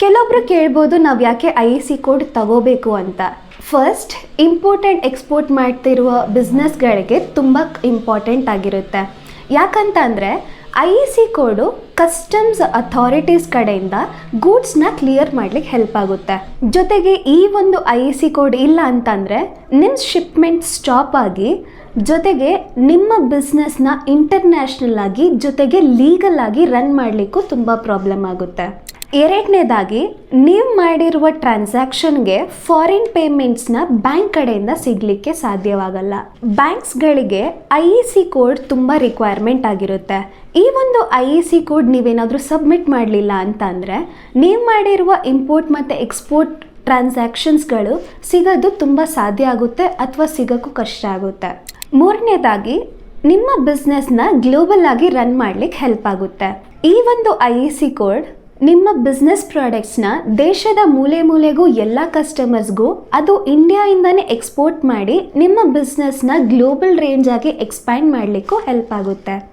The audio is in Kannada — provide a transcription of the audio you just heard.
ಕೆಲವೊಬ್ರು ಕೇಳ್ಬೋದು ನಾವು ಯಾಕೆ IEC ಕೋಡ್ ತಗೋಬೇಕು ಅಂತ. ಫಸ್ಟ್, ಇಂಪೋರ್ಟ್ ಎಕ್ಸ್ಪೋರ್ಟ್ ಮಾಡ್ತಿರುವ ಬಿಸ್ನೆಸ್ಗಳಿಗೆ ತುಂಬ ಇಂಪಾರ್ಟೆಂಟ್ ಆಗಿರುತ್ತೆ. ಯಾಕಂತ ಅಂದರೆ IEC ಕೋಡು ಕಸ್ಟಮ್ಸ್ ಅಥಾರಿಟೀಸ್ ಕಡೆಯಿಂದ ಗೂಡ್ಸ್ನ ಕ್ಲಿಯರ್ ಮಾಡ್ಲಿಕ್ಕೆ ಹೆಲ್ಪ್ ಆಗುತ್ತೆ. ಜೊತೆಗೆ ಈ ಒಂದು IEC ಕೋಡ್ ಇಲ್ಲ ಅಂತಂದರೆ ನಿಮ್ಮ ಶಿಪ್ಮೆಂಟ್ ಸ್ಟಾಪ್ ಆಗಿ, ಜೊತೆಗೆ ನಿಮ್ಮ ಬಿಸ್ನೆಸ್ನ ಇಂಟರ್ನ್ಯಾಷನಲ್ ಆಗಿ ಜೊತೆಗೆ ಲೀಗಲ್ ಆಗಿ ರನ್ ಮಾಡಲಿಕ್ಕೂ ತುಂಬ ಪ್ರಾಬ್ಲಮ್ ಆಗುತ್ತೆ. ಎರಡನೇದಾಗಿ, ನೀವು ಮಾಡಿರುವ ಟ್ರಾನ್ಸಾಕ್ಷನ್ಗೆ ಫಾರಿನ್ ಪೇಮೆಂಟ್ಸ್ನ ಬ್ಯಾಂಕ್ ಕಡೆಯಿಂದ ಸಿಗಲಿಕ್ಕೆ ಸಾಧ್ಯವಾಗಲ್ಲ. ಬ್ಯಾಂಕ್ಸ್ಗಳಿಗೆ IEC ಕೋಡ್ ತುಂಬ ರಿಕ್ವೈರ್ಮೆಂಟ್ ಆಗಿರುತ್ತೆ. ಈ ಒಂದು IEC ಕೋಡ್ ನೀವೇನಾದರೂ ಸಬ್ಮಿಟ್ ಮಾಡಲಿಲ್ಲ ಅಂತ ಅಂದರೆ ನೀವು ಮಾಡಿರುವ ಇಂಪೋರ್ಟ್ ಮತ್ತು ಎಕ್ಸ್ಪೋರ್ಟ್ ಟ್ರಾನ್ಸಾಕ್ಷನ್ಸ್ಗಳು ಸಿಗೋದು ತುಂಬ ಸಾಧ್ಯ ಆಗುತ್ತೆ ಅಥವಾ ಸಿಗೋಕ್ಕೂ ಕಷ್ಟ ಆಗುತ್ತೆ. ಮೂರನೇದಾಗಿ, ನಿಮ್ಮ ಬಿಸ್ನೆಸ್ನ ಗ್ಲೋಬಲ್ ಆಗಿ ರನ್ ಮಾಡಲಿಕ್ಕೆ ಹೆಲ್ಪ್ ಆಗುತ್ತೆ. ಈ ಒಂದು IEC ಕೋಡ್ ನಿಮ್ಮ ಬಿಸ್ನೆಸ್ ಪ್ರಾಡಕ್ಟ್ಸ್ನ ದೇಶದ ಮೂಲೆ ಮೂಲೆಗೂ ಎಲ್ಲ ಕಸ್ಟಮರ್ಸ್ಗೂ, ಅದು ಇಂಡಿಯಾಯಿಂದನೇ ಎಕ್ಸ್ಪೋರ್ಟ್ ಮಾಡಿ ನಿಮ್ಮ ಬಿಸ್ನೆಸ್ನ ಗ್ಲೋಬಲ್ ರೇಂಜ್ ಆಗಿ ಎಕ್ಸ್ಪ್ಯಾಂಡ್ ಮಾಡಲಿಕ್ಕೂ ಹೆಲ್ಪ್ ಆಗುತ್ತೆ.